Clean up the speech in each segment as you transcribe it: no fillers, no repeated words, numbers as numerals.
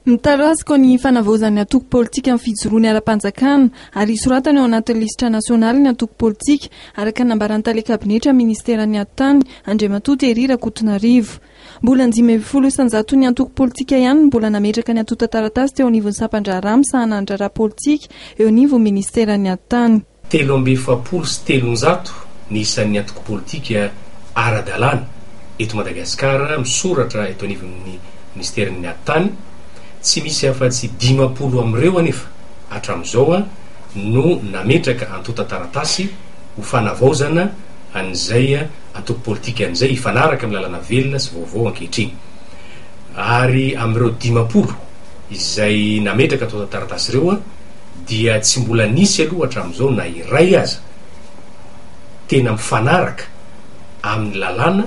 Mitarasko ny fanavaozan'ny antoko politika amin'ny fijoroany ara-panjakana ary isoratany ao anatin'ny lisitra nasionaly ny antoko politika araka nambaran'ny tale kabinetra ministeran'ny atany Andriamatoa Tery Rakotonarivo. Mbola 5 isanjato ny antoko politika ihany mbola nametraka ny atota taratasy teo anivon'ny Sapandrara misahana andrara politika eo anivon'ny ministeran'ny atany. 370 ny isan'ny antoko politika ara-dalàna eto Madagasikara misoratra eto anivon'ny ministeran'ny atany. Tsy misy afa-tsy 50 am'ireo anefa hatramin'izao no nametraka antota taratasy ho fanavaozana an'izay antoko politika an'izay hifanaraka amin'ny lalàna velona sy vaovao ankehitriny. Ary am'ireo 50 izay nametraka antota taratasy ireo dia tsy mbola nisy aloha hatramin'izao na iray aza tena mifanaraka amin'ny lalàna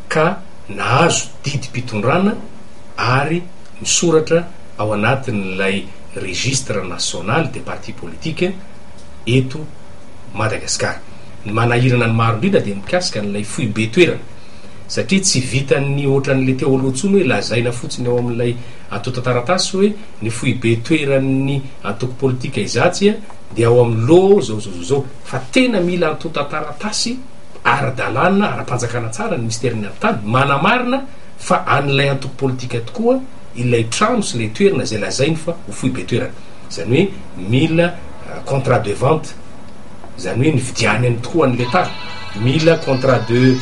ka nahazo didim-pitondrana ary misoratra ao anatin'ilay registre national des partis politiques eto Madagasikara. Ny manahirana ny maro indrindra dia mikasika n'ilay fohy be toerana satria tsy vitan'ny ohatran'ilay teo aloha ntsony hoe lazaina fotsiny ao amin'ilay antota taratasy hoe ny fohy be toeran'ny antoko politika izatsy dia ao amin'ny lo zao fa tena mila antota taratasy ara-dalàna ara-panjakana tsara ny ministeran'ny atany manamarina fa an'ilay antoko politika tokoa ilay trano sy ilay toerana izay lazainy fa ho fohy be toerana. Izany hoe mila contrat de vente, izany hoe nividiany any tokoa an'ilay tany, mila contrat de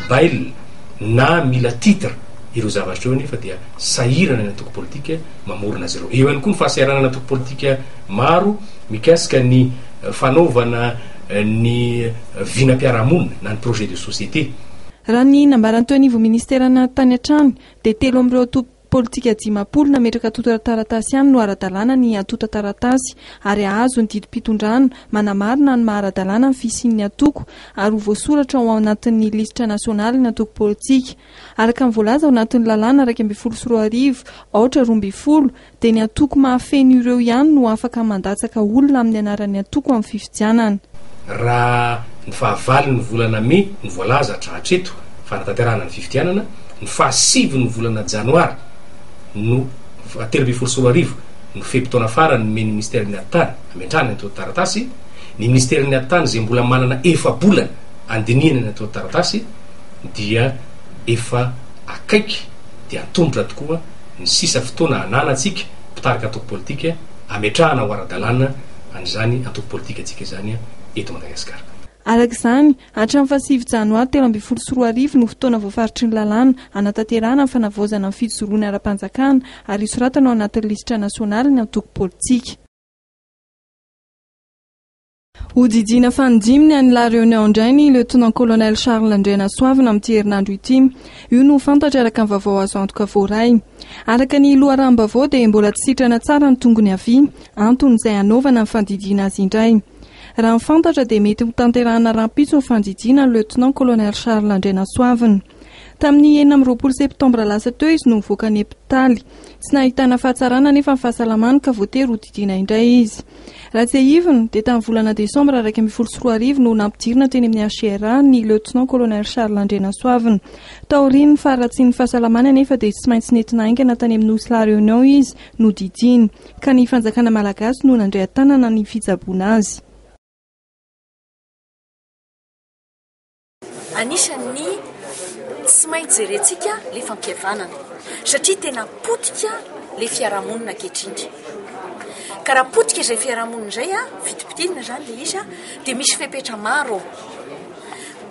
bail na mila titre. Ireo zavatra eo nefa dia sahirana ny antoko politika mamorona azy ireo. Eo ihany koa ny fahasahiranana antoko politika maro mikasika ny fanaovana ny vinam-piarahamonina na ny projet de société. Raha ny nambaran'ny teo anivon'ny ministerana tany an-trano dia 3 am'ireo antoko politika 50 nametraka atota taratasy ihany no ara-dalàna ny atota taratasy ary ahazo ny didim-pitondrana manamarina ny maha-ara-dalàna ny fisian'ny atoko ary ho voasoratra ao anatin'ny lisitra nasionaly ny atoko politika. Araka ny voalaza ao anatin'ny lalàna 220 aotra 12 dia ny atoko mahafeno ireo ihany no afaka mandatsaka olona amin'ny anaran'ny atoko amin'ny fifidianana. Raha ny fahavalo ny volana Mai ny voalaza hatreto fa natanterahana ny fifidianana, ny fahasivy ny volana Janoary no 3 no fepitaona farany ny ministeran'ny atany ametrahana ny atota taratasy. Ny ministeran'ny atany izay mbola manana 4 bolana andinihana ny atota taratasy dia efa akaiky dia antondratra tokoa ny sisa fotoana ananatsika mpitarika antoko politika ametrahana ho ara-dalàna an'izany antoko politika atsika izany eto Madagasikara. Arak'izany, hatramin'ny 7 Janoary 2024 no fotoana voafaritry ny lalàna anatanterahana ny fanavaozana amin'ny fijoroany ara-panjakana ary isoratana ao anatin'ny lisitra nasionaly ny antoko politika. Hodidina fanodiminy any la réunion indray ny lieutenant-colonel Charles Andrena Soavina amin'ity herinandro ity. Io no fantatra araka ny vaovao azo antoka voaray. Araka ny loharaham-baovao dia mbola tsy sitrana tsara ny tongony avy antony izay hanaovana ny fandidiana azy indray. Raha ny fantatra dia mety ho tanterahana rampitso ny fandidiana ny lieutenant-colonel Charles Andrena Soavina. Tamin'ny 9 septambra lasa teo izy no nivoaka ny hopitaly. Tsy nahitana fahatsarana nefa ny fahasalamany ka voatery ho didiana indray izy. Raha tsy ahivina dia tamin'ny volana desambra 2024 no nampidirina teny amin'ny HCRA ny lieutenant-colonel Charles Andrena Soavina. Taoriany fa raha tsy ny fahasalamany anefa dia tsy maintsy nentina aingana tany amin'ny Osy la Réunion izy no didiany ka ny fanjakana malagasy no nandray tanana ny fitsaboana azy. Anisan'ny tsy maintsy jerentsika le fampihavanana satria tena potika le fiarahamonina ankehitriny. Ka raha potika izay fiarahamonina izay fitipitina zany le izy dia misy fepetra maro.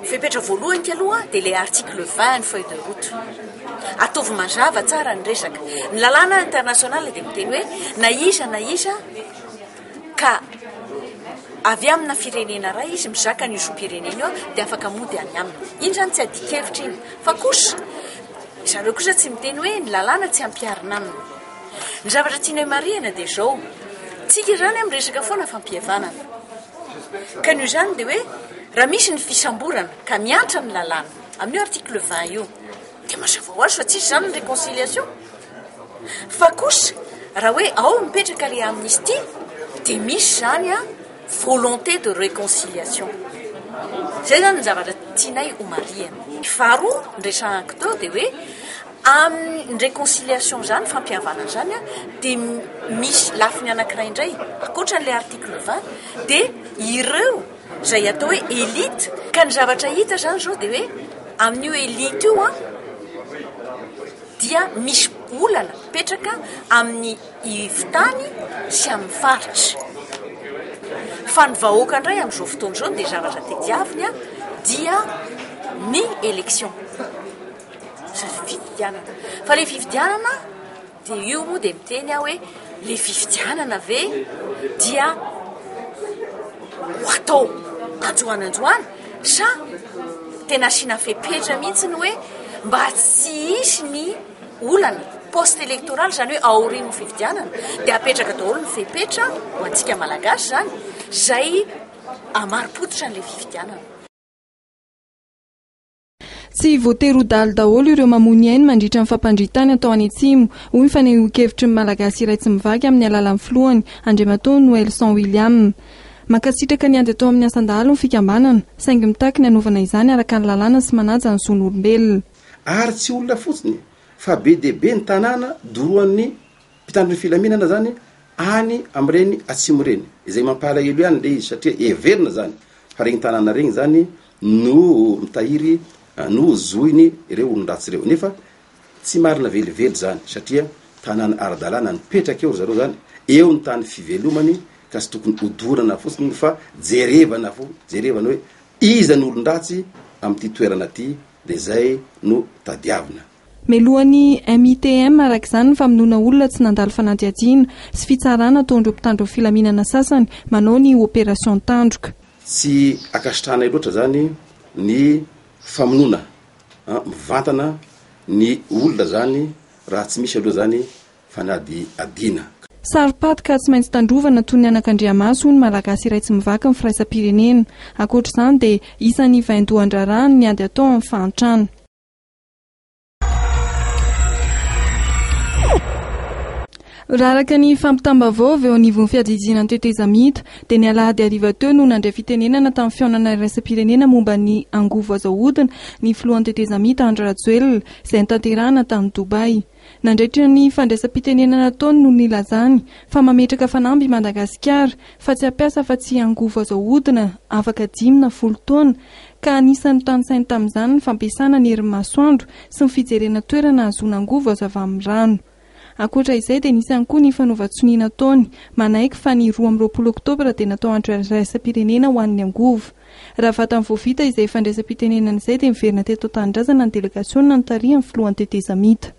Fepetra voalohany aloha dia le article 20 ny feuille de route. Ataovy mazava tsara ny resaka. Ny lalàna internationale dia miteny hoe na iza ka avy amina firenena ray izy mizaka ny isom-pirenena io dia afaka mody any aminy. Iny zany tsy adikevitra iny. Fa kosa zareo kosa tsy miteny hoe ny lalàna tsy ampiarina aminy. Ny zavatra tiana marihana dia zao. Tsika zany amin'ny resaka foana fampihavanana. Ka ny zany dia hoe raha misy ny fisamborana ka miantra amin'ny lalàna amin'ny article 20 io dia mazava ho azy fa tsisy zany ny réconciliation. Fa kosa raha hoe ao mipetraka le amnistie dia misy zany volonté de réconciliation. Zay zany ny zavatra tianay ho marihana. Faharoa ny resahako teo dia hoe amin'ny réconciliation zany fampihavana zany a dia misy lafiny anankiray indray akoatra n'ilay article 20 dia ireo zay atao hoe élite ka ny zavatra hita zany zao dia hoe amin'io élite io a dia misy olana petraka amin'ny ivitany sy amin'ny faritra fa ny vahoaka indray amin'izao fotoana izao dia zavatra tediaviny a dia ny élection fifidianana fa le fifidianana dia io moa dia miteny aho hoe le fifidianana ve dia ho atao anjohananjohana sa tena asiana fepetra mihitsy ny hoe mba tsy isy ny olana poste électoral zany hoe aorino fifidianana dia apetraka daholo ny fepetra ho antsika malagasy zany zay amaripototra n'le fifidianana. Tsy voatery ho daly daholo ireo mamony ainy mandritra ny fampandritany atao any atsimo, hoy ny fanehoan-kevitry ny malagasy iray tsy mivaky amin'ny alalan'ny filohany Andriamatoa Noelson William. Makasitraka ny ady atao amin'ny asandahalo ny fikambanana, saingy mitaky ny anovana izany araka ny lalàna sy manaja ny zon'olombelona. Ary tsy olona fotsiny fa be dia be ny tanàna doroan'ny mpitandro ny filaminana zany any amin'ireny atsimo reny, izay mampalahelo ihany le izy satria everina zany fa regny tanàna regny zany no mitahiry no zoiny ireo olon-dratsy ireo, nefa tsy marina velively zany satria tanàna ara-dalàna nipetraka eo zareo zany, eo ny tany fivelomany ka sy tokony hodorana fotsiny fa jerevana hoe iza ny olon-dratsy amin'ity toerana ty dia zay no tadiavina. Melohan'ny MITM araka izany ny famonoana olona tsy nandalo fanadihadiana sy fitsarana ataon'ireo mpitandro ny filaminana sasany manao ny opération tandroka. Tsy akasitrana loatra zany ny famonoana mivantana ny olona zany raha tsy misy aloha zany fanady adina. Saropatika tsy maintsy tandrovana toy ny anak'Andriamaso ny malagasy iray tsy mivaky ny firaisam-pirenena. Ankoatra izany dia isan'ny vaindohan-drarahany ny ady atao amin'ny fahantrana. Raha araka ny fampitambavao avy eo anivon'ny fiadidiana ny tetezamita dia ny alahady hariva teo no nandray fitenenana tamin'ny fihaonana iraisam-pirenena momba ny angovo azahodina ny filohan'ny tetezamita Andry Rajoelina izay nitanterahana tamin'ny Dubai. Nandraitra ny fandraisam-pitenenana nataony no nilazany fa mametraka fanamby Madagasikara fa tsy hampiasa fa tsy angovo azahodina afaka 10 taona ka anisan'ny tanysainy tamin'izany ny fampiasana ny herin'ny masoandro sy ny fijerena toerana ahazoana angovo azo avy amin'ny rano. Ankoatra izay dia nisy ihany koa ny fanaovan-tsoniana taony manaiky fa ny 12 Oktobra dia natao andro iraisam-pirenena ho an'ny angovo. Raha vatany voavita izay fandraisam-pitenenana izay dia miverina teto an-tanindrazana ny delegasiona notarihan'ny filohan'ny tetezamita.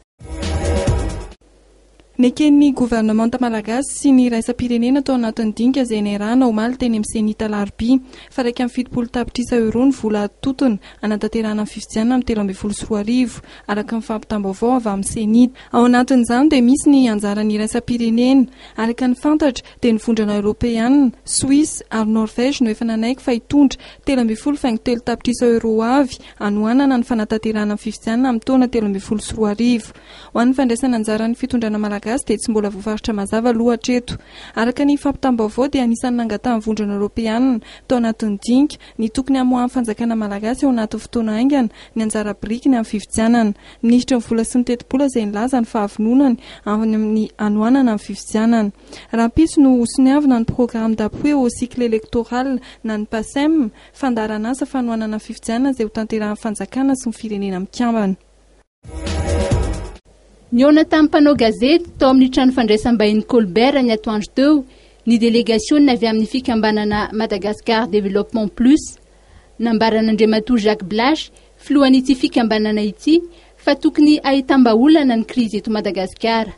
Neken'ny gouvernemanta malagasy sy ny raisam-pirenena tao anatin'ny dinga izay nairahana omaly teny amin'ny senita larobia fa raika amin'ny 70 tapitrisa euro ny vola totona anatanterahana amin'ny fifidianana amin'ny 13 araka ny fampitambavao avy amin'ny senita. Ao anatin'izany dia misy ny anjaran'ny raisam-pirenena araka ny fantatra dia ny vondrana Europeana, Suisse ary Norvège no efa nanaiky fa hitondra 13.3 tapitrisa euro avy anohanana ny fanatanterahana amin'ny fifidianana amin'ny taona 13 ho an'ny fandraisana anjaran'ny fitondrana malagasy dia tsy mbola voafaritra mazava loatra eto. Araka ny fampitambavao dia anisan'ny nangatahany vondrana Europeana tao anatin'ny dinka ny tokony hamohan'ny fanjakana malagasy ao anatin'ny fotoana aingana ny anjara birikiny amin'ny fifidianana. Ministra ny vola sy ny teti-bola izay nilaza ny fahavononany amin'ny anohanana amin'ny fifidianana. Rahampitso no soniavina ny programme d'appui au cycle électoral na ny PASEM fandarana asa fanohanana amin'ny fifidianana izay ho tanterahan'ny fanjakana sy ny firenena mikambana. Niona tamin'ny mpanao gazety tao amin'ny trano fandraisam-bahiny Colbert ny atoandro teo ny délégation avy amin'ny fikambanana Madagascar Développement Plus nambaran'Andriamatoa Jacques Blache filohan'ity fikambanana ity fa tokony ahitam-baolana ny krizy eto Madagasikara.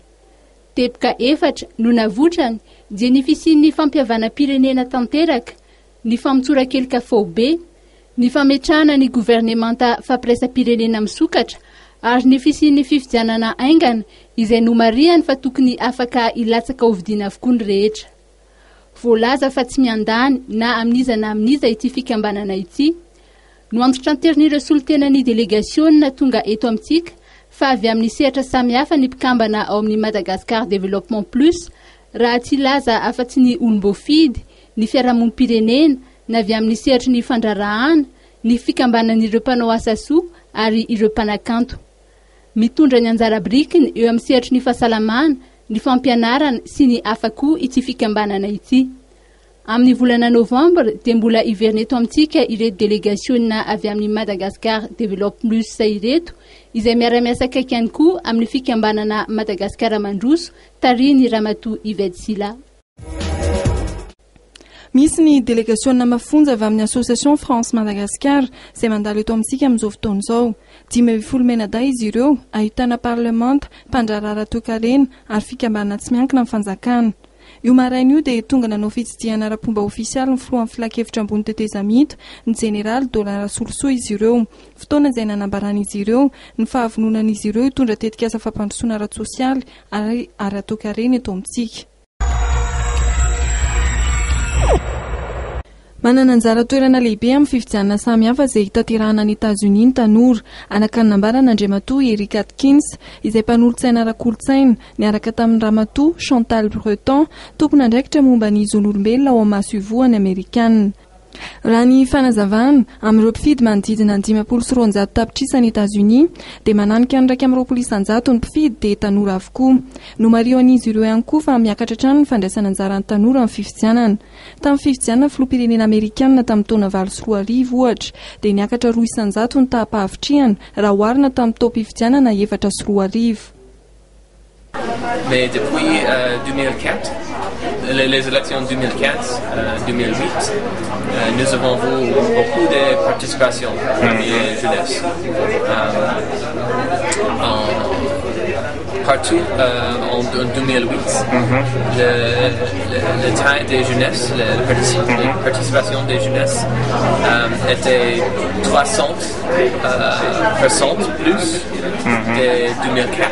Teboka 4 no navotrany dia ny fisian'ny fampihavana-pirenena tanteraka, ny famontsoran-kelika fobe, ny fametrahana ny gouvernemanta fampireisa-pirenena misokatra ary ny fisian'ny fifidianana aingana izay nomariany fa tokony afaka ilatsaka hovidiana avokoa ny rehetra. Voalaza fa tsy miandany na amin'iza ity fikambanana ity no androtranteran'ireo solon-tenan'ny délégation tonga eto amintsika fa avy amin'ny sehatra samihafa ny mpikambana ao amin'ny Madagascar Développement Plus raha tsy laza afa-tsy ny olom-boafidy, ny fiarahamonim-pirenena na avy amin'ny sehatry ny fandrarahana, ny fikambanan'ireo mpanao asa soa ary ireo mpanakanto. mitondra ny anjara brikiny eo amin'ny sehatry ny fahasalamana ny fampianarana sy ny hafa koa ity fikambanana ity. Amin'ny volana novembre dia mbola iverina eto amintsika ireto délégationna avy amin'ny Madagascar Develop Plus ireto izay miara-miasa akaiky ihany koa amin'ny fikambanana Madagascar Mandroso tariny Ramatoa Yvette Sila. Misy ny délégationna mafonja avy amin'ny Association France Madagascar izay mandalo eto amintsika amin'izao fotoana izao. 10 menaday izy ireo, ahitana parlemanta, mpandrarara toekarena ary fikambanana tsy miankina amin'ny fanjakana. Io maraina io dia tonga nanao fitsidihana ara-pomba ofisialy ny filohan'ny filakevitra ambony tetezamita ny Général Dolara Solosoa izy ireo. Fotoana izay nanambaran'izy ireo ny fahavononan'izy ireo hitondra tetikasa fampandrosoana ara-tsosialy ary ara-toekarena eto amintsika. Manana anjara toerana lehibe amin'ny fifidianana samihafa izay hitanterahana ny États-Unis ny tanora. Anaka nambarana Andriamatoa Eric Atkins izay mpanolotsaina ara-kolotsaina niaraka tamin'ny ramatoa Chantal Breton, tompona andraikitra momba ny zon'olombelona ao Amaso Ivoany Amerikanina. Raha ny fanazavana amin'ireo mpifidy manodidina 520 tapitrisa ny États-Unis dia mananika ny 220 ny mpifidy dia tanora avokoa. No mario an'izy ireo ihany koa fa miakatra hatrany ny fandraisana anjara ny tanora amin'ny fifidianana. Tamin'ny fifidianana filoham-pirenena Amerikanina tamin'ny taona 2004 ohatra dia niakatra 200 ny tahapahavitriana raha oharina tamin'ny taom-pifidianana 4 Mais depuis 2004, les élections 2004-2008, nous avons vu beaucoup de participation parmi les jeunesse. Partout en 2008, le taille des jeunesses, la participation des jeunesses était 300% plus de 2004.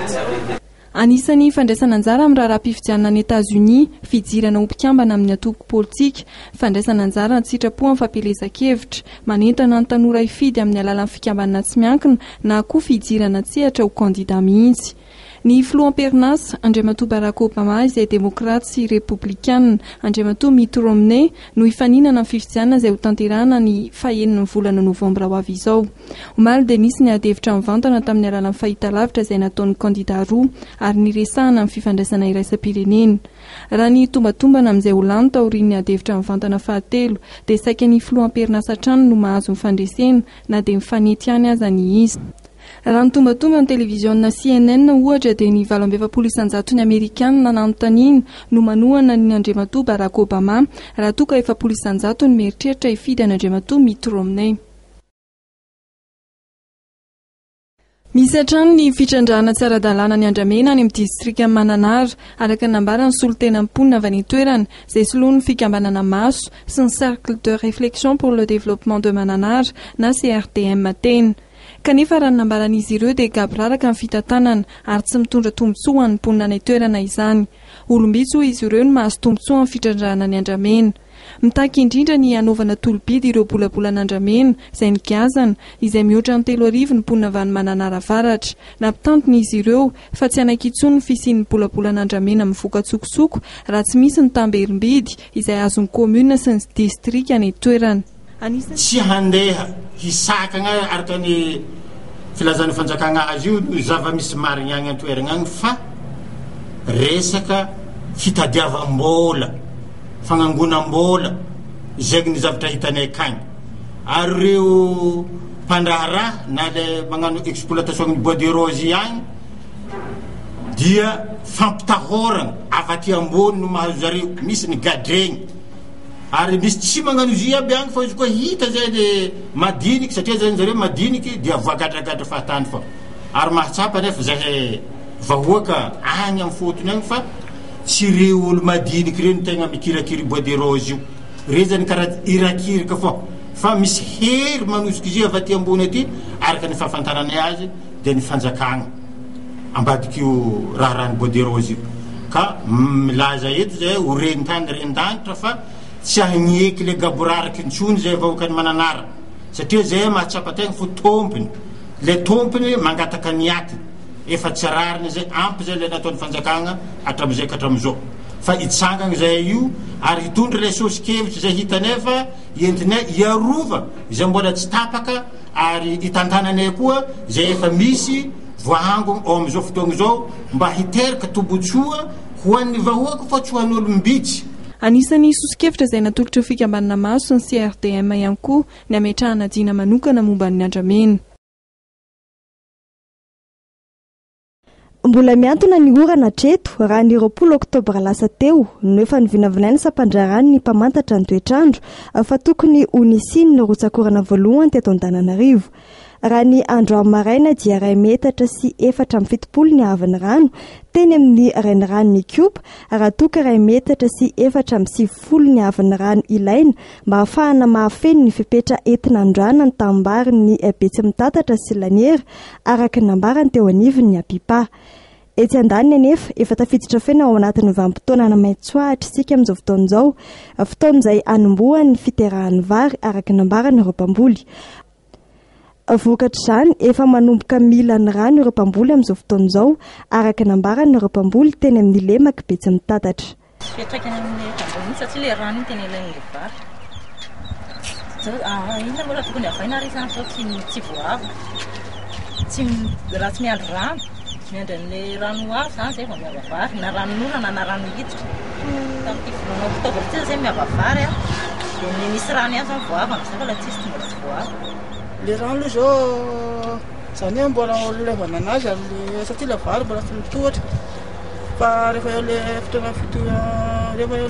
Anisany fandraisana anjara amin'ny raharaham-pifidianana any États-Unis fidirana ho mpikambana amin'ny antoko politika, fandraisana anjara ny sitrapo amin'ny fampelezan-kevitra, manentana ny tanora hifidy amin'ny alalan'ny fikambanana tsy miankina na koa fidirana tsehatra ho kandida mihitsy. Ny filoham-perinasa Andriamatoa Barack Obama izay demokrata sy republikanina Andriamatoa Mitt Romney no hifaninana amin'ny fifidianana izay ho tanterahana ny fahaenina ny volana novambra ho avy izao. Omaly dia nisy ny adevitra mivantana tamin'ny alalan'ny fahitalavitra izay nataon'ny kandida roa ary niresahana amin'ny fifandraisana iraisam-pirenena. Raha ny tombatombana amin'izay ho lany taorian'ny adevitra mivantana fahatelo dia saika ny filoham-perinasa hatrany no mahazo mifandresena na dia mifanety ihany aza ny izy. Raha ny tombatomba ny televizionna CNN ohatra dia ny 270 ny Amerikanina nanontaniana no manohana ny Andriamatoa Barack Obama raha toa ka 700 ny mieritreritra hifidy an'Andriamatoa Mitt Romney. Misy hatrany ny fitrandrahana tsy ara-dalàna ny Andramena any amin'ny distrika Mananara araka ny nambaran'ny solotena mponina avy any toerana izay soloan'ny fikambanana Maso sy ny Cercle de Réflexion pour le Développement de Mananara na CRDM tena. Kanefa raha nambaran'izy ireo dia gabraraka amin'ny fitantanana ary tsy mitondra tombotsoa ny mponina any toerana izany. Olombitso izy ireo no mahazo tombotsoa amin'ny fitrandrahana ny Andramena. Mitaky indrindra ny anaovana tolobidy ireo bolabolan'Andramena izay nigazana izay mihoatra ny 3,000 ny mponina avy any Mananara avaratra. Nampitantiny izy ireo fa tsy anaiky intsony ny fisian'ny bolabolan'Andramena mivoaka tsokosoko raha tsy misy ny tamberim-bidy izay azon'ny commune sy ny distrika any toerana. Tsy handeha hisakagna araka ny filazan'ny fanjakagna azy io zava-misy marigny agny antoeragna agny fa resaka fitadiavam-bola, fagnangonam-bola zegny ny zavatra hitanay akagny. Ary reo mpandraharaha na le magnano exploitation ny bois de rose agny dia fampitahoragna avaty ambony no mahazo zareo, misy ny gadregny ary misy tsy magnano izy aby agny fa izy koa hita zay le madiniky satria zany zareo madiniky dia voagadragadra fahatany fa ary mahatsapa nefa zay vahoaka agny amin'ny fotony agny fa tsy reo olo madiniky reo no tegna mikirakiry bois de rose io, re zany karaha irakirika fa misy hery manosika izy avaty ambony aty araka ny fahafantaranay azy dia ny fanjakagna ambadik'io raharahany bois de rose io ka milaza eto zay ho rentany rendanitra fa tsy ahigneky le gaboraraky intsony zay vahoaka ny Mananara satria zay mahatsapa tegna fo tompony, le tompony mangataka ny aty efa tsy rariny zay ampy zay le nataon'ny fanjakagna hatramizay ka hatramizao fa itsangagna zay io ary hitondra le sosikevitra zay hitanefa entinay iarova zay mbola tsy tapaka ary hitantananay koa zay efa misy voahango ao am'izao fotoagna zao mba hiteraka tobotsoa ho an'ny vahoaka fa tsy ho an'olombitsy. Anisan'ny sosikevitra izay natolotra fikambanana maso ny CRDM ihany koa ny ametrahana dina manokana momba ny andramena. Mbola miantona ny orana treto raha ny 20 oktobra lasa teo no efa nivinavinaina sampandrarany ny mpamantatra ny toetrandro fa tokony onisiny ny rotsakorana voalohany teto Antananarivo. Raha ny andro amaraina dia 2 metatra sy 4.70 ny havan'ny rano teny amin'ny renirano Kiopa, raha toka 2 metatra sy 4.70 ny havan'ny rano ilaina mba ahafahana mahafeno ny fepetra entina andrana ny tambary ny Betsy Mitatatra sy Laniera araka nambarany teo anivon'ny Apipa. Etsy andaniny anefa efa tafiditra fena ao anatin'ny vanim-potoana na maitsoahitra isika amin'izao fotoana izao, fotoana izay anombohan'ny fiterahan'ny vary araka nambarany ireo mpamboly. Vokatra izany efa manomboka mila ny rano ireo mpamboly amin'izao fotoana izao araka nambarany ireo mpamboly teny amin'ny lemaka Betsy Mitatatra. Fiatraikany amin'ny mpamboly satria ilay rano teny ilain'ilay vary. Inona moa raha tokony avaina ary izany sao tsy voavo. Raha tsy miandry rano, miandry an'ilay rano avo izany izay vao miava vary, na ranon'orana na rano hiditra. Tamin'ity volana oktobra ity izay miava vary dia misy rano ihany izany voavo amin'izay fa tsisy tonga tsy voavo. Le rano zao izany hoe mbola olevana anazy satria ilay vary mbola tsy mitohatra fa rehefa eo le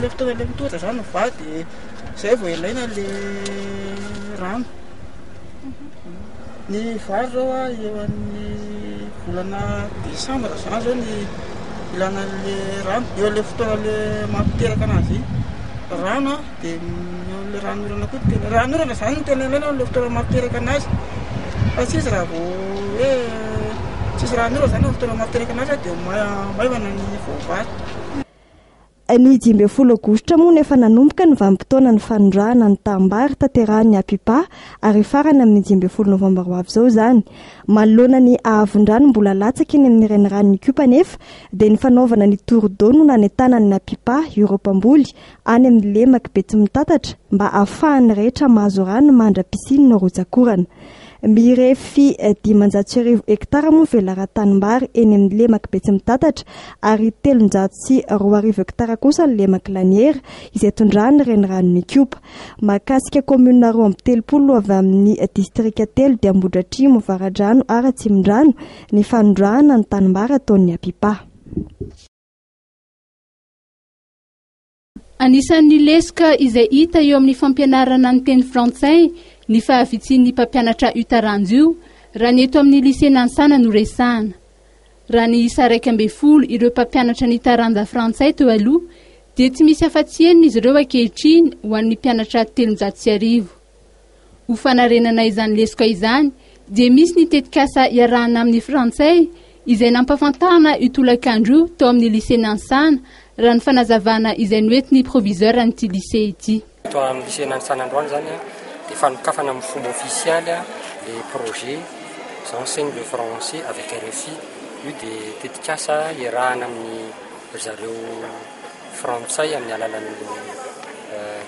fotoana le mitohatra izany no vary dia izay vao ilaina le rano. Ny vary zao eo amin'ny volana Desambra izany zao ny ilana le rano, eo le fotoana le mampiteraka anazy rano dia le ranorana koa tena ranorana izany no tena ilaina le fotoana mampiteraka anazy fa tsisy raha vao hoe tsisy ranorana izany no fotoana mampiteraka anazy dia maivana ny voavary. Ny 15 Aogositra moa nefa nanomboka ny vanim-potoana ny fanondrahana ny tambary tanterahan'ny Apipa ary farany amin'ny 15 Novambra ho avy izao izany. Manoloana ny ahavon-drano mbola latsaka eny amin'ny reniranon'ny Kiopa nefa dia ny fanaovana ny tour-d'eau no nanentanan'ny Apipa ireo mpamboly any amin'ny lemaka Betsy Mitatatra mba ahafahan'ny rehetra mahazo rano mandra-pisiny no rotsakorana. Mirefy 500 hektara moa velara-tanimbary eny amin'ny lemaka Betsy Mitatatra ary 302 hektara kosa ny lemaka Laniera izay tondrahany reniranon'ny Kiopa. Mahakasika komuna 230 avy amin'ny distrika 3 dia Ambohidratrimo, Varadrano ary Atsimondrano ny fanondrahana ny tanimbary ataon'ny Apipa. Anisan'ny lesika izay hita eo amin'ny fampianarana ny teny frantsay ny fahavitsian'ny mpampianatra Utaranjo raha ny eto amin'ny lycée Nansana no resahana. Raha ny isa 12 ireo mpampianatra ny taranja frantsay teo aloha dia tsy misy afa-tsy enina izy ireo ankehitriny ho an'ny mpianatra 300. Ho fanarenana izany lesika izany dia misy ny tetikasa iarahana amin'ny frantsay izay nampafantarana itolakandro teo amin'ny lycée Nansana raha ny fanazavana izay noentiny proviseur an'ity lycée ity. Tao amin'ny lycée Nansana androany zany dia fanokafana amin'ny fomba officiel les projets j'enseigne le français avec RFI. Io dia tetikasa iarahana amin'ny zareo frantsay amin'ny alalan'ny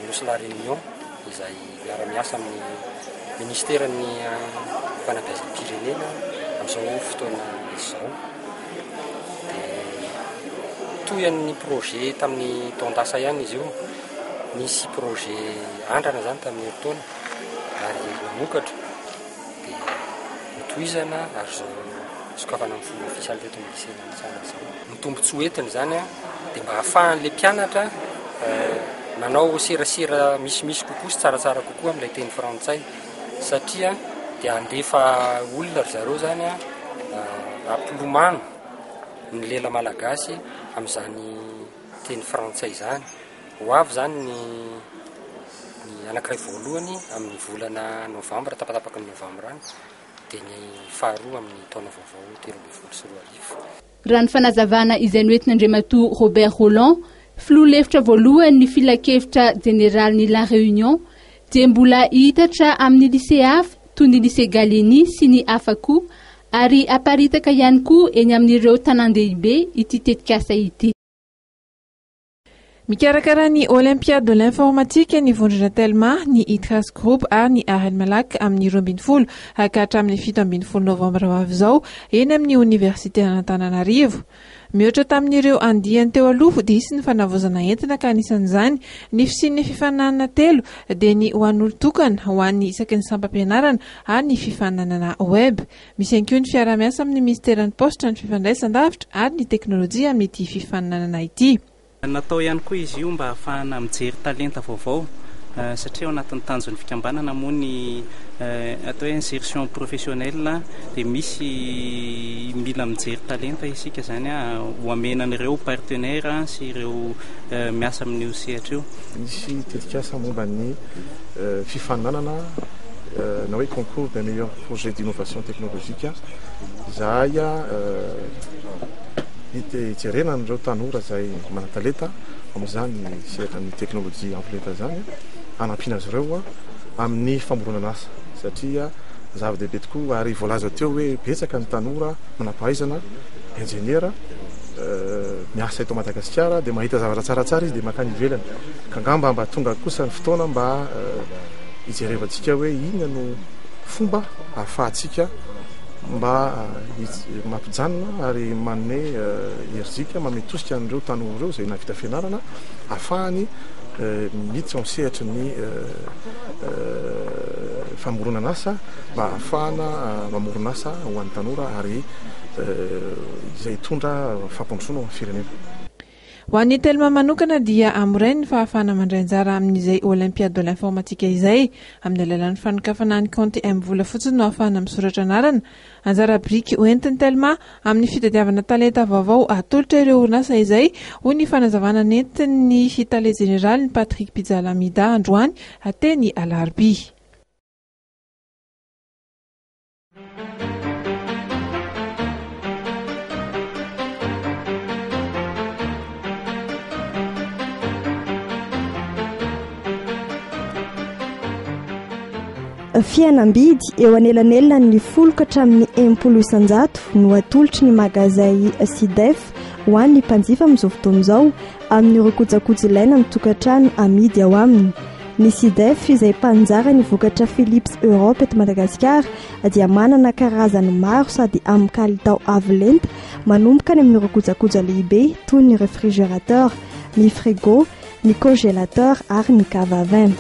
nosy la réunion izay miara-miasa amin'ny ministeran'ny fanabeazam-pirenena amin'izao fotoana izao. Toy an'ny projet tamin'ny taondasa ihany izy io, nisy projet andrana zany tamin'ny taona ary namokatra dia notohizana ary zao sokafana amin'ny fomba ofisialy teto amin'ny lycée Nansana zao. Ny tombontsoa entiny zany dia mba ahafahan'ilay mpianatra manao serasera misimisy kokoa sy tsaratsara kokoa amin'ilay teny frantsay satria dia andefa olona ry zareo zany ampilomano ny lela malagasy amin'izany teny frantsay izany. Ho avy zany ny anankiray voalohany amin'ny volana Novambra, tapatapaka ny Novambra any, dia ny faharoa amin'ny taona vaovao 2024. Raha ny fanazavana izay noentin'Andriamatoa Robert Roland, filoha lefitra voalohany ny filakevitra jeneralin'ny La Réunion dia mbola hitatra amin'ny lycée hafa toy ny lycée Galeny sy ny hafa koa ary aparitaka ihany koa eny amin'ireo tanan-dehibe ity tetikasa ity. mikarakara ny olympiade de l'informatique ny vondrona telma ny itras group ary ny arel malak amin'ny 12 hakatra amin'ny 17 novambra ho avy zao eny amin'ny université Antananarivo. Mihoatra tamin'ireo andiany teo aloha dia isy ny fanavozana entina ka anisan'izany ny fisian'ny fifananana telo dia ny ho an'olo tokana ho an'ny isaky ny sampam-pianarana ary ny fifananana web. Misy ihany koa ny fiara-miasa amin'ny ministeran'ny posta ny fifandraisan-davitra ary ny teknôlôjia amin'ity fifananana ity. Natao ihany koa izy io mba ahafahana mijery talenta vaovao satria ao anatin'ny tanjon'ny fikambanana moa ny atao hoe insertion professionnelle dia misy mila mijery talenta isika zany ho amenan'ireo partenaire sy ireo miasa amin'io sehatra io. Misy tetikasa momba ny fifananana na hoe concours des meilleurs projets d'innovation technologique zahay iterena n'ireo tanora zay manatalenta amin'izany sehatra ny teknôlôjia ampleta zany anampina azy ireo amin'ny famoronana asa satria zava-dehibe tokoa ary voalaza teo hoe betsaka ny tanora manampahaizana ingénieur miasa eto Madagasikara dia mahita zavatra tsaratsara izy dia makany ivelany ka ngamba mba tonga kosa ny fotoana mba ijerevantsika hoe inona no fomba ahafahantsika mba mampijanona ary manome herizika mametosika an'ireo tanora ireo zay navita fianarana ahafahany miditra amin'ny sehatry ny famoronana asa mba ahafahana mamorona asa ho an'ny tanora ary izay tondra fampandrosoana amin'ny firenena. Ho an'ny telma manokana dia amoray ny fahafahana mandray anjara amin'izay olympiade de l'informatique izay amin'ny alalan'ny fanokafana ny compte vola fotsiny no ahafahana misoratra anarana. Anjara briky hoentin'ny telma amin'ny fitadiavana talenta vaovao atolotra ireo orinasa izay ho ny fanazavana nentin'ny hitale général ny Patrick Pizalamida androany ateny alarby. Fianambidy eo anelanelina ny foloka hatramin'ny 10 isanjato no atolotry ny magazay SIDEF ho an'ny mpanjifa amin'izao fotoana izao amin'ny rokojakoja ilaina amin'ny tokantrano amidy ao aminy. Ny SIDEF izay mpanjara ny vokatra Philips Europe eto Madagasikara dia manana karazany maro sady amin'ny kalitao avo lenta manomboka ny amin'ny rokojakoja lehibe toy ny réfrigérateur, ny frigo, ny congélateur ary ny cave à vin.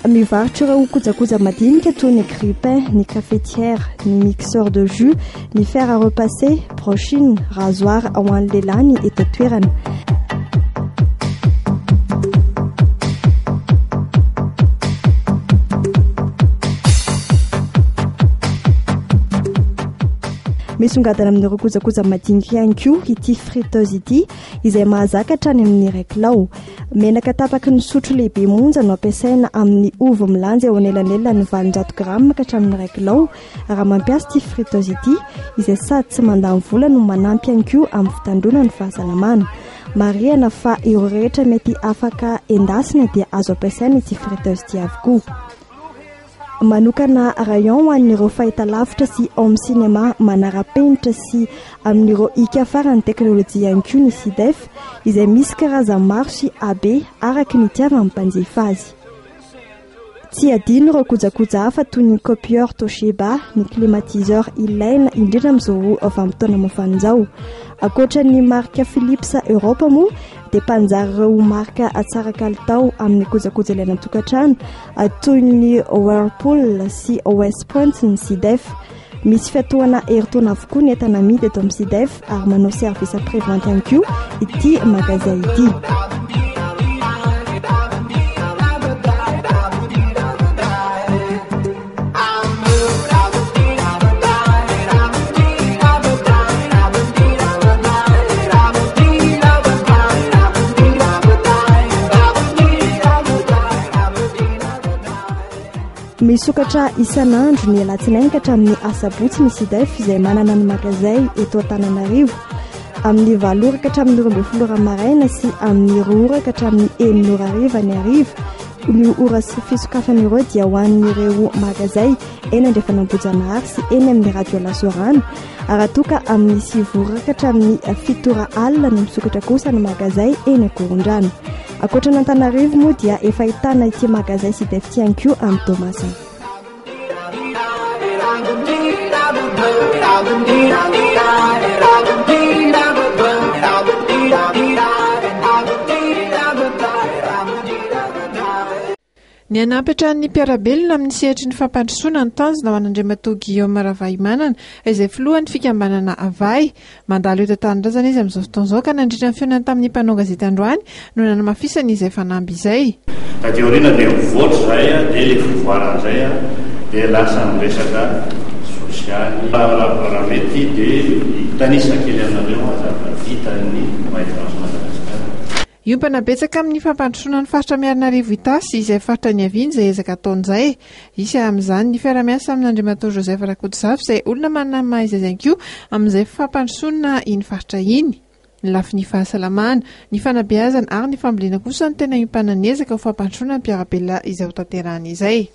Mivarotra ireo kojakoja madinika toy ny grille-pain, ny cafetière, ny mixeur de jus, ny fer à repasser, brochine, rasoir ao an'ny lehilahy ny eto toerana. Misongadana amin'ny rokojakoja madinika ihany koa ity friteuse ity izay mahazaka hatrany amin'ny rekilao. Menaka tapaky ny sotro lehibe monja no ampiasaina amin'ny ovo milanja eo anelanelana ny 20 gramma ka hatramin'ny rekilao raha mampiasa ity friteuse ity izay sady tsy mandany vola no manampy ihany koa amin'ny fitandrona ny fahasalamana. Marihana fa ireo rehetra mety afaka endasina dia azo ampiasaina ity friteuse ity avokoa. Manokana rayon an'ireo fahitalavitra sy home cinéma manara-penitra sy amin'ireo ika farany teknôlôjia ihany koa ny SIDEF izay misy karazany maro sy AB araka ny itiavany mpanjifa azy. Tsy adino ireo kojakoja hafa toy ny copieur Toshiba, ny climatiseur ilaina indrindra amin'izao vanim-potoana mafana izao. Akoatra ny marika Philips Europe moa dia mpanjary ireo marika tsara kalitao amin'ny kojakoja ilaina tokantrano toy ny Whirlpool sy West Point ny SIDEF. Misy fiatohana herintaona avokoa ny entana amidy eto amin'ny SIDEF ary manao service après-vente ihany koa ity magazay ity. Misokatra isan'andro ny alatsinainy ka hatramin'ny asabotsy ny SIDEF izay manana ny magazay eto Antananarivo amin'ny 7 ora ka hatramin'ny 12 ora maraina sy amin'ny 2 ora ka hatramin'ny 1 ora hariva ny hariva ny ora sy fisokafana ireo dia ho an'ireo magazay eny Andriafanambojanahary sy eny amin'ny radio Lasorano raha toka amin'ny sivorakatra amin'ny fitora alina ny misokatra kosa ny magazay eny Korondrano. Akoatra n'Antananarivo moa dia efa ahitana ity magazay sy defty ihany koa amin'ny Tomasina. Ny anapitra ny mpiarabelona amin'ny sehatry ny fampandrosoana ny tanjona ho an'Andriamatoa Guillaume Ravaimanana izay filohan'ny fikambanana Avay. Mandalo eto Tanindrazana izy amin'izao fotoan'izao ka nandritra ny fiainana tamin'ny mpanao gazety androany no nanamafisany izay fanamby izay. Tateoriana dia mivoatra zay dia le fivoaran'izay dia lasa miresaka sosialy raha mety dia tanisa kely aminareo mazava vita ny mahitranso Madagasikara. Iompana betsaka amin'ny fampandrosoana ny faritra Miarinarivo Itasy izay faritra ny Aviany izay ezaka ataon'izay. Isy amin'izany ny fiara-miasa amin'Andriamatoa Joseph Rakotomanga izay olona manana maha izy ihany koa amin'izay fampandrosoana iny faritra iny. Ny lafin'ny fahasalamana, ny fanabeazana ary ny fambolena kosa ny tena iompana ny ezaka ho fampandrosoana ny mpiarabelona izay ho tanterahana izay.